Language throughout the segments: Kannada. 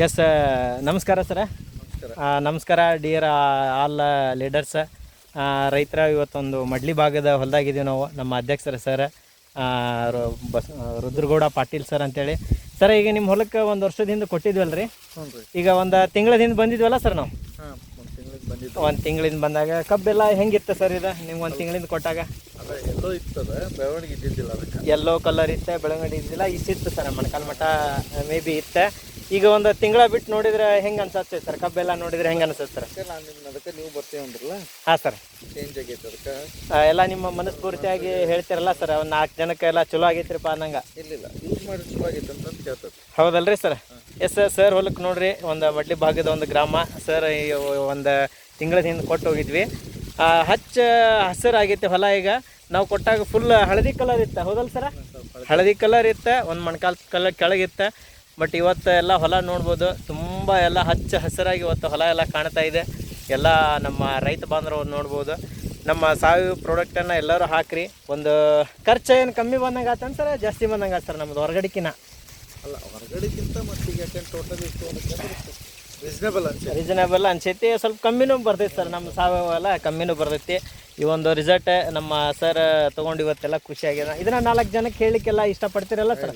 ಎಸ್ ನಮಸ್ಕಾರ ಸರ. ನಮಸ್ಕಾರ ಡಿಯರ್ ಆಲ್ ಲೀಡರ್ಸ್. ರೈತರ ಇವತ್ತೊಂದು ಮಡ್ಲಿ ಭಾಗದ ಹೊಲದಾಗಿದ್ದೀವಿ ನಾವು. ನಮ್ಮ ಅಧ್ಯಕ್ಷರ ಸರ್ ರುದ್ರಗೌಡ ಪಾಟೀಲ್ ಸರ್ ಅಂತೇಳಿ. ಸರ್ ಈಗ ನಿಮ್ಮ ಹೊಲಕ್ಕೆ ಒಂದು ವರ್ಷದ ಹಿಂದೆ ಕೊಟ್ಟಿದ್ವಲ್ಲ ರೀ, ಈಗ ಒಂದು ತಿಂಗಳ ಹಿಂದೆ ಬಂದಿದ್ವಲ್ಲ ಸರ್ ನಾವು. ಒಂದು ತಿಂಗಳಿಂದ ಬಂದಾಗ ಕಬ್ಬೆಲ್ಲ ಹೆಂಗಿತ್ತು ಸರ್? ಇದು ನೀವು ಒಂದು ತಿಂಗಳಿಂದ ಕೊಟ್ಟಾಗ ಎಲ್ಲೋ ಇರ್ತದೆ, ಬೆಳವಣಿಗೆ ಇದ್ದಿದ್ದಿಲ್ಲ. ಅದಕ್ಕೆ ಎಲ್ಲೋ ಕಲರ್ ಇತ್ತು, ಬೆಳವಣಿಗೆ ಇದ್ದಿಲ್ಲ. ಇಷ್ಟಿತ್ತು ಸರ್, ಮೊಣಕಾಲು ಮಠ ಮೇ ಬಿ ಇತ್ತು. ಈಗ ಒಂದು ತಿಂಗಳ ಬಿಟ್ಟು ನೋಡಿದ್ರೆ ಹೆಂಗೆ ಅನ್ಸತ್ತೆ ಸರ್? ಕಬ್ಬೆಲ್ಲ ನೋಡಿದ್ರೆ ಹೆಂಗೆ ಅನ್ಸುತ್ತೆ ಸರ್? ಅದಕ್ಕೆ ನೀವು ಬರ್ತೀವಿ ಅಂದ್ರಲ್ಲ. ಹಾಂ ಸರ್, ಚೇಂಜ್ ಆಗೈತೆ ಅದಕ್ಕೆ. ಎಲ್ಲ ನಿಮ್ಮ ಮನಸ್ಫೂರ್ತಿಯಾಗಿ ಹೇಳ್ತಿರಲ್ಲ ಸರ್, ಒಂದು 4 ಜನಕ್ಕೆ ಎಲ್ಲ ಚಲೋ ಆಗೈತ್ರಿಪ್ಪ ಅನ್ನಂಗೆ. ಇಲ್ಲ ಯೂಸ್ ಮಾಡಿ ಚಲೋ ಆಗೈತೆ ಅಂತ ಕೇಳ್ತದೆ. ಹೌದಲ್ರಿ ಸರ್? ಎಸ್ ಸರ್, ಹೊಲಕ್ಕೆ ನೋಡ್ರಿ, ಒಂದು ಮಡ್ಲಿ ಭಾಗದ ಒಂದು ಗ್ರಾಮ ಸರ್. ಒಂದು ತಿಂಗಳ ಹಿಂದೆ ಕೊಟ್ಟು ಹೋಗಿದ್ವಿ. ಹಸಿರಾಗೈತೆ ಹೊಲ. ಈಗ ನಾವು ಕೊಟ್ಟಾಗ ಫುಲ್ ಹಳದಿ ಕಲರ್ ಇತ್ತು, ಹೌದಲ್ಲ ಸರ? ಹಳದಿ ಕಲರ್ ಇತ್ತು, ಒಂದು ಮೊಣಕಾಲು ಕಲರ್ ಕೆಳಗಿತ್ತು. ಬಟ್ ಇವತ್ತು ಎಲ್ಲ ಹೊಲ ನೋಡ್ಬೋದು, ತುಂಬ ಎಲ್ಲ ಹಸಿರಾಗಿ ಇವತ್ತು ಹೊಲ ಎಲ್ಲ ಕಾಣ್ತಾ ಇದೆ. ಎಲ್ಲ ನಮ್ಮ ರೈತ ಬಾಂಧವರು ನೋಡ್ಬೋದು. ನಮ್ಮ ಸಾವಯವ ಪ್ರಾಡಕ್ಟನ್ನು ಎಲ್ಲರೂ ಹಾಕ್ರಿ. ಒಂದು ಖರ್ಚು ಏನು ಕಮ್ಮಿ ಬಂದಂಗೆ ಆತಂತ ಸರ್, ಜಾಸ್ತಿ ಬಂದಂಗೆ ಆತ ಸರ್ ನಮ್ಮದು ಹೊರಗಡೆಕಿನ? ಅಲ್ಲ, ಹೊರಗಡೆಗಿಂತ ಮತ್ತು ಈಗ ಟೋಟಲ್ ರೀಸನೇಬಲ್ ಅನ್ಸೈತಿ. ಸ್ವಲ್ಪ ಕಮ್ಮಿನೂ ಬರ್ತೈತಿ ಸರ್, ನಮ್ಮ ಸಾವಯವ ಎಲ್ಲ ಕಮ್ಮಿನೂ ಬರ್ತೈತಿ. ಈ ಒಂದು ರಿಸಲ್ಟ್ ನಮ್ಮ ಸರ್ ತೊಗೊಂಡು ಇವತ್ತೆಲ್ಲ ಖುಷಿಯಾಗಿದೆ. ಇದನ್ನು 4 ಜನಕ್ಕೆ ಹೇಳಲಿಕ್ಕೆಲ್ಲ ಇಷ್ಟಪಡ್ತೀರಲ್ಲ sir?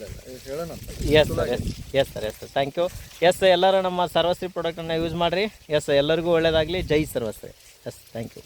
Yes sir, yes sir, yes sir, thank you. Yes, ಎಲ್ಲರೂ ನಮ್ಮ ಸರ್ವಶ್ರೀ ಪ್ರಾಡಕ್ಟನ್ನು ಯೂಸ್ ಮಾಡಿರಿ. ಎಸ್, ಎಲ್ಲರಿಗೂ ಒಳ್ಳೆಯದಾಗಲಿ. ಜೈ ಸರ್ವಶ್ರೀ. Yes, thank you.